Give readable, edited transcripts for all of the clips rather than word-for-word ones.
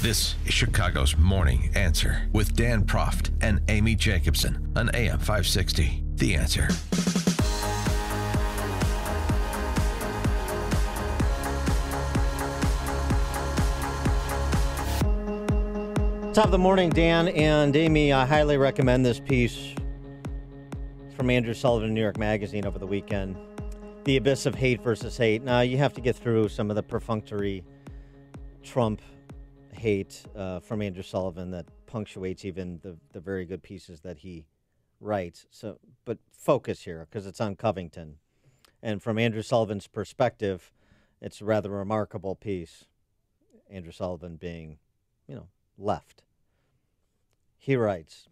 This is Chicago's Morning Answer with Dan Proft and Amy Jacobson on AM 560. The Answer. Top of the morning, Dan and Amy. I highly recommend this piece from Andrew Sullivan in New York Magazine over the weekend. The Abyss of Hate versus Hate. Now, you have to get through some of the perfunctory Trump hate from Andrew Sullivan that punctuates even the very good pieces that he writes. But focus here, because it's on Covington. And from Andrew Sullivan's perspective, it's a rather remarkable piece. Andrew Sullivan being, left. He writes,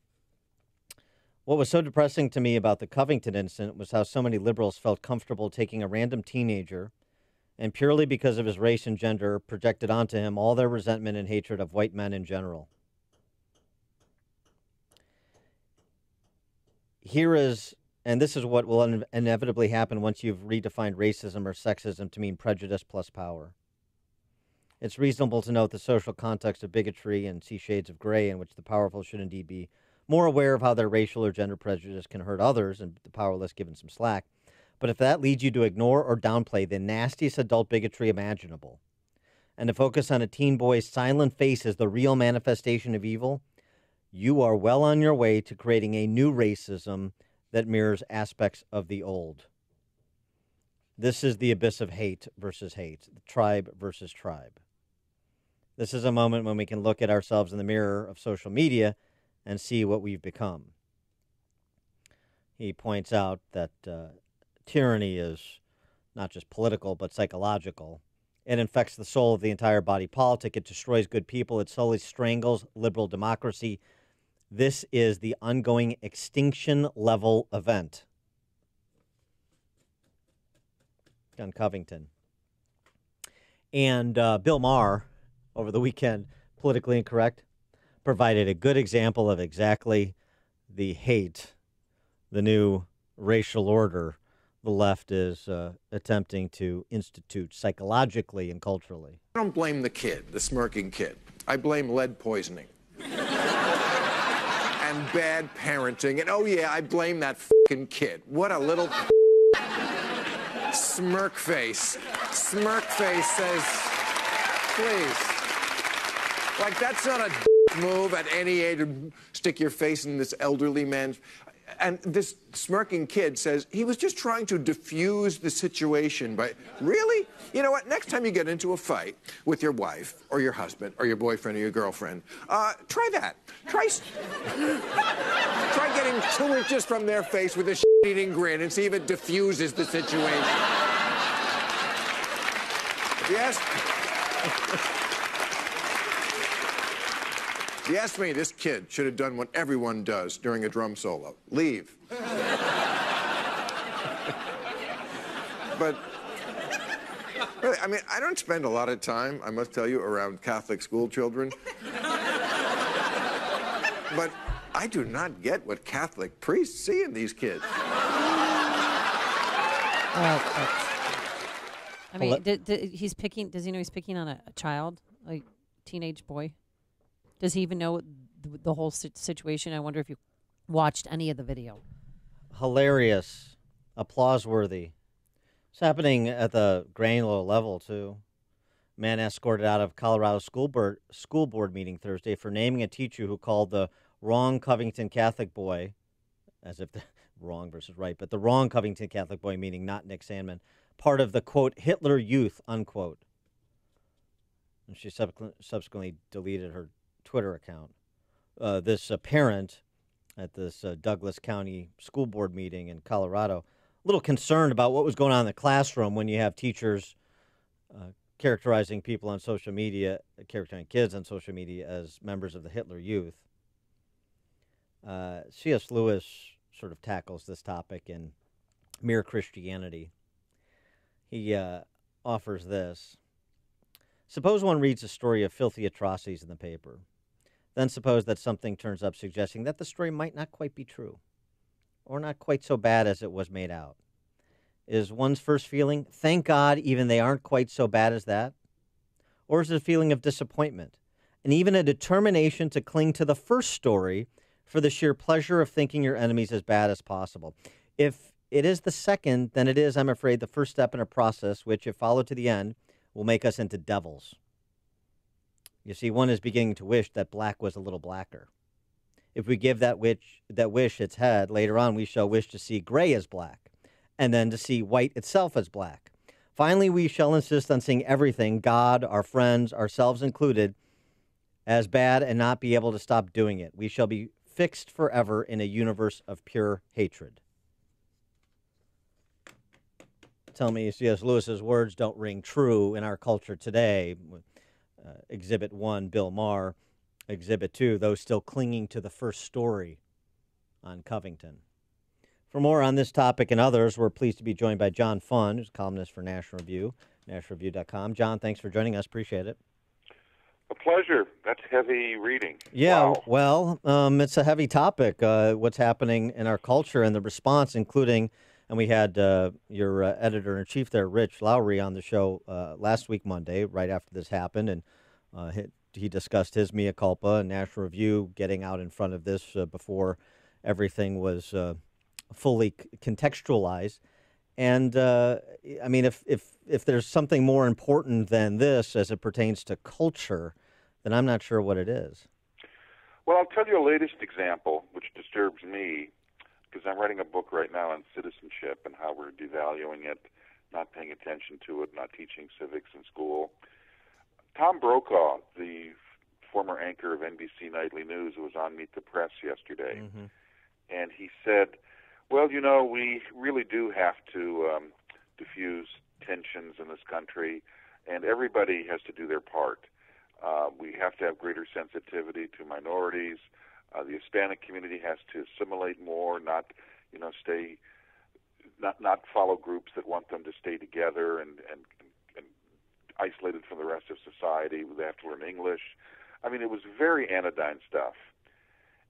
"What was so depressing to me about the Covington incident was how so many liberals felt comfortable taking a random teenager and purely because of his race and gender projected onto him all their resentment and hatred of white men in general. Here is, and this is what will inevitably happen once you've redefined racism or sexism to mean prejudice plus power. It's reasonable to note the social context of bigotry and see shades of gray in which the powerful should indeed be more aware of how their racial or gender prejudice can hurt others and the powerless given some slack. But if that leads you to ignore or downplay the nastiest adult bigotry imaginable, and to focus on a teen boy's silent face as the real manifestation of evil, you are well on your way to creating a new racism that mirrors aspects of the old. This is the abyss of hate versus hate, tribe versus tribe. This is a moment when we can look at ourselves in the mirror of social media and see what we've become." He points out that tyranny is not just political, but psychological. It infects the soul of the entire body politic. It destroys good people. It slowly strangles liberal democracy. This is the ongoing extinction level event. On Covington. And Bill Maher, over the weekend, Politically Incorrect, provided a good example of exactly the hate, the new racial order the left is attempting to institute psychologically and culturally. I don't blame the kid, the smirking kid. I blame lead poisoning. And bad parenting. And oh yeah, I blame that fucking kid. What a little smirk face. Smirk face says, please. Like, that's not a move at any age to stick your face in this elderly man's. And this smirking kid says he was just trying to diffuse the situation by, really? You know what? Next time you get into a fight with your wife or your husband or your boyfriend or your girlfriend, try that. Try getting 2 inches from their face with a shit-eating grin and see if it diffuses the situation. Yes? If you ask me, this kid should have done what everyone does during a drum solo. Leave. But, really, I mean, I don't spend a lot of time, I must tell you, around Catholic school children. But I do not get what Catholic priests see in these kids. I mean, he's picking. Does he know he's picking on a child, a teenage boy? Does he even know the whole situation? I wonder if you watched any of the video. Hilarious, applause-worthy. It's happening at the granular level too. Man escorted out of Colorado school board meeting Thursday for naming a teacher who called the wrong Covington Catholic boy, as if the wrong versus right, but the wrong Covington Catholic boy, meaning not Nick Sandmann, part of the, quote, Hitler Youth, unquote. And she subsequently deleted her Twitter account. This parent at this Douglas County school board meeting in Colorado, a little concerned about what was going on in the classroom when you have teachers characterizing people on social media, characterizing kids on social media as members of the Hitler Youth. C.S. Lewis sort of tackles this topic in Mere Christianity. He offers this. Suppose one reads a story of filthy atrocities in the paper. Then suppose that something turns up suggesting that the story might not quite be true, or not quite so bad as it was made out. Is one's first feeling, thank God even they aren't quite so bad as that? Or is it a feeling of disappointment and even a determination to cling to the first story for the sheer pleasure of thinking your enemies as bad as possible. If it is the second, then it is, I'm afraid, the first step in a process which, if followed to the end, will make us into devils. You see, one is beginning to wish that black was a little blacker. If we give that wish its head, later on we shall wish to see gray as black, and then to see white itself as black. Finally, we shall insist on seeing everything, God, our friends, ourselves included, as bad and not be able to stop doing it. We shall be fixed forever in a universe of pure hatred. Tell me C.S. Lewis's words don't ring true in our culture today. Exhibit 1, Bill Maher. Exhibit 2, those still clinging to the first story on Covington. For more on this topic and others, we're pleased to be joined by John Fund, who's a columnist for National Review, nationalreview.com. John, thanks for joining us. Appreciate it. A pleasure. That's heavy reading. Yeah, wow. Well, it's a heavy topic, what's happening in our culture and the response, including, and we had your editor-in-chief there, Rich Lowry, on the show last week, Monday, right after this happened, and he discussed his mea culpa and National Review getting out in front of this before everything was fully contextualized. And I mean, if there's something more important than this as it pertains to culture, then I'm not sure what it is. Well, I'll tell you a latest example, which disturbs me, because I'm writing a book right now on citizenship and how we're devaluing it, not paying attention to it, not teaching civics in school. Tom Brokaw, the former anchor of NBC Nightly News, was on Meet the Press yesterday, and he said, well, you know, we really do have to diffuse tensions in this country, and everybody has to do their part. We have to have greater sensitivity to minorities. The Hispanic community has to assimilate more, not follow groups that want them to stay together and isolated from the rest of society. They have to learn English. I mean, it was very anodyne stuff.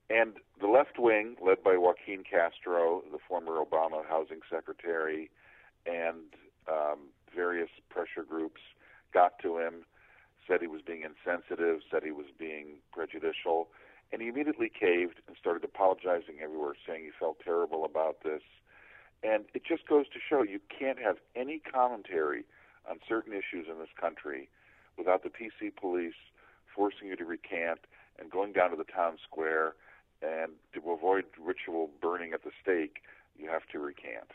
And the left wing, led by Joaquin Castro, the former Obama housing secretary, and various pressure groups got to him, said he was being insensitive, said he was being prejudicial, and he immediately caved and started apologizing everywhere, saying he felt terrible about this. And it just goes to show you can't have any commentary on certain issues in this country without the PC police forcing you to recant and going down to the town square, and to avoid ritual burning at the stake, you have to recant.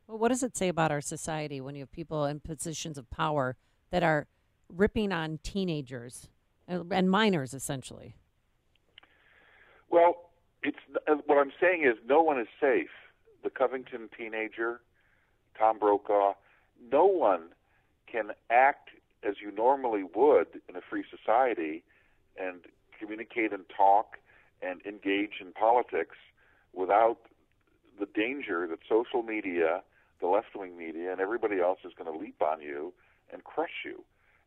Well, what does it say about our society when you have people in positions of power that are ripping on teenagers and minors, essentially? Well, what I'm saying is no one is safe. The Covington teenager, Tom Brokaw, no one can act as you normally would in a free society and communicate and talk and engage in politics without the danger that social media, the left-wing media, and everybody else is going to leap on you and crush you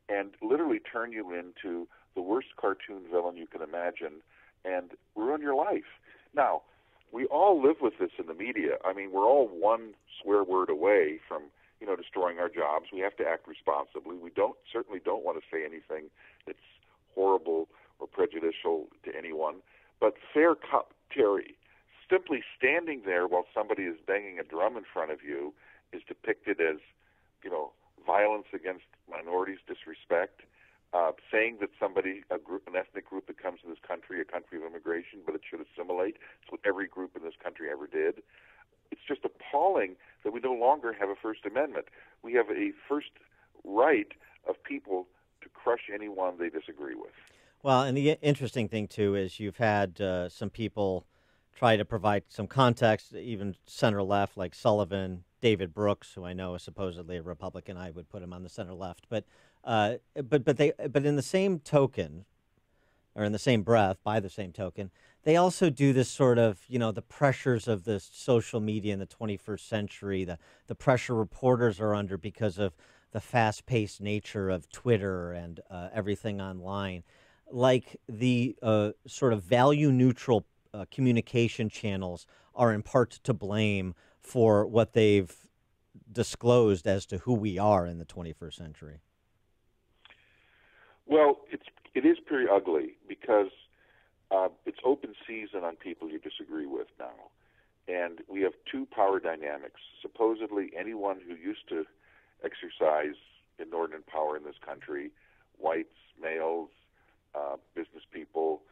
and literally turn you into the worst cartoon villain you can imagine and ruin your life. Now, we all live with this in the media. I mean, we're all one swear word away from, destroying our jobs. We have to act responsibly. We certainly don't want to say anything that's horrible or prejudicial to anyone. But fair commentary, simply standing there while somebody is banging a drum in front of you, is depicted as, violence against minorities, disrespect, saying that an ethnic group that comes to this country, a country of immigration, but it should assimilate. It's what every group in this country ever did. It's just appalling that we no longer have a First Amendment. We have a first right of people to crush anyone they disagree with. Well, and the interesting thing, too, is you've had some people try to provide some context, even center-left, like Sullivan, David Brooks, who I know is supposedly a Republican. I would put him on the center-left. But in the same token, or in the same breath, by the same token, they also do this sort of, the pressures of the social media in the 21st century, the pressure reporters are under because of the fast-paced nature of Twitter and everything online. Like the sort of value-neutral communication channels are in part to blame for what they've disclosed as to who we are in the 21st century. Well, It is pretty ugly because it's open season on people you disagree with now. And we have two power dynamics. Supposedly, anyone who used to exercise inordinate power in this country, whites, males, business people,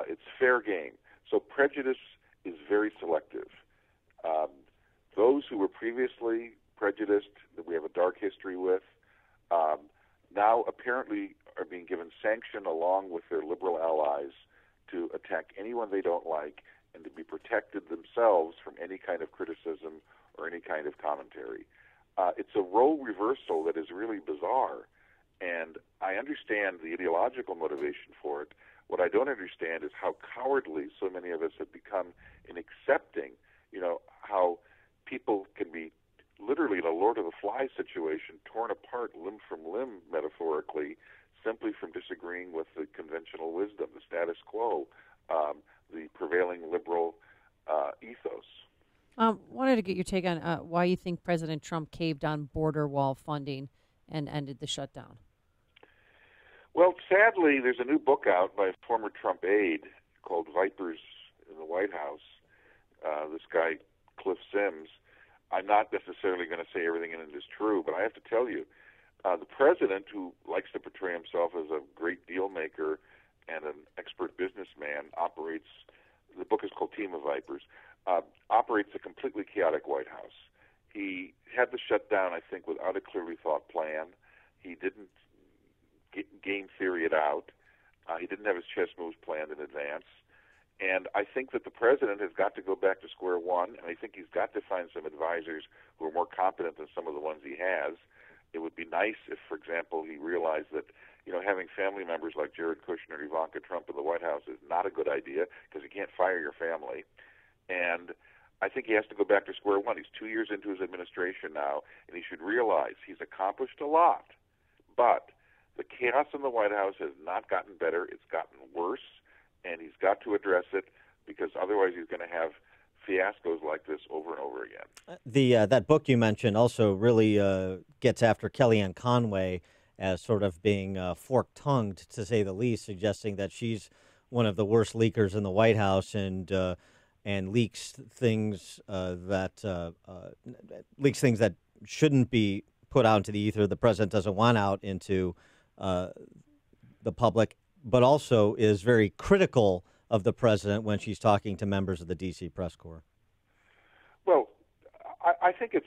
it's fair game. So prejudice is very selective. Those who were previously prejudiced, that we have a dark history with, now apparently are being given sanction along with their liberal allies to attack anyone they don't like and to be protected themselves from any kind of criticism or any kind of commentary. It's a role reversal that is really bizarre, and I understand the ideological motivation for it. What I don't understand is how cowardly so many of us have become in accepting, how people can be literally in a Lord of the Flies situation, torn apart limb from limb, metaphorically, simply from disagreeing with the conventional wisdom, the status quo, the prevailing liberal ethos. Wanted to get your take on why you think President Trump caved on border wall funding and ended the shutdown. Well, sadly, there's a new book out by a former Trump aide called Vipers in the White House. This guy, Cliff Sims. I'm not necessarily going to say everything in it is true, but I have to tell you, the president, who likes to portray himself as a great deal maker and an expert businessman, operates, the book is called Team of Vipers, operates a completely chaotic White House. He had the shutdown, I think, without a clearly thought plan. He didn't game theory it out. He didn't have his chess moves planned in advance. And I think that the president has got to go back to square one, and I think he's got to find some advisors who are more competent than some of the ones he has. It would be nice if, for example, he realized that, having family members like Jared Kushner and Ivanka Trump in the White House is not a good idea because you can't fire your family. And I think he has to go back to square one. He's 2 years into his administration now, and he should realize he's accomplished a lot. But the chaos in the White House has not gotten better. It's gotten worse. And he's got to address it because otherwise he's going to have fiascos like this over and over again. That book you mentioned also really gets after Kellyanne Conway as sort of being fork-tongued, to say the least, suggesting that she's one of the worst leakers in the White House and leaks things that shouldn't be put out into the ether. The president doesn't want out into the public, but also is very critical of the president when she's talking to members of the D.C. press corps. Well, I think it's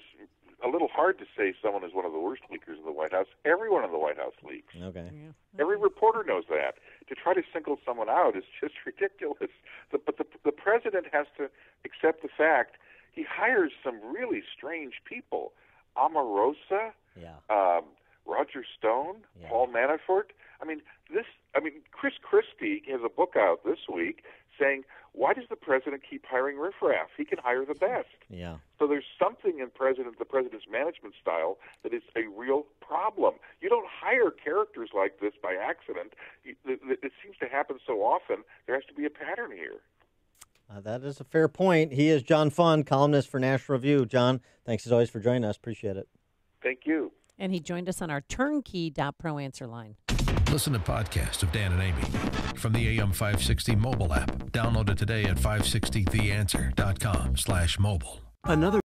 a little hard to say someone is one of the worst leakers in the White House. Everyone in the White House leaks. Okay. Yeah. Every reporter knows that. To try to single someone out is just ridiculous. But the president has to accept the fact he hires some really strange people. Omarosa, Roger Stone, Paul Manafort. Chris Christie has a book out this week saying, why does the president keep hiring riffraff? He can hire the best. Yeah. So there's something in the president's management style that is a real problem. You don't hire characters like this by accident. It seems to happen so often. There has to be a pattern here. That is a fair point. He is John Fund, columnist for National Review. John, thanks as always for joining us. Appreciate it. Thank you. And he joined us on our turnkey.pro answer line. Listen to podcasts of Dan and Amy from the AM 560 mobile app. Download it today at 560theanswer.com/mobile. Another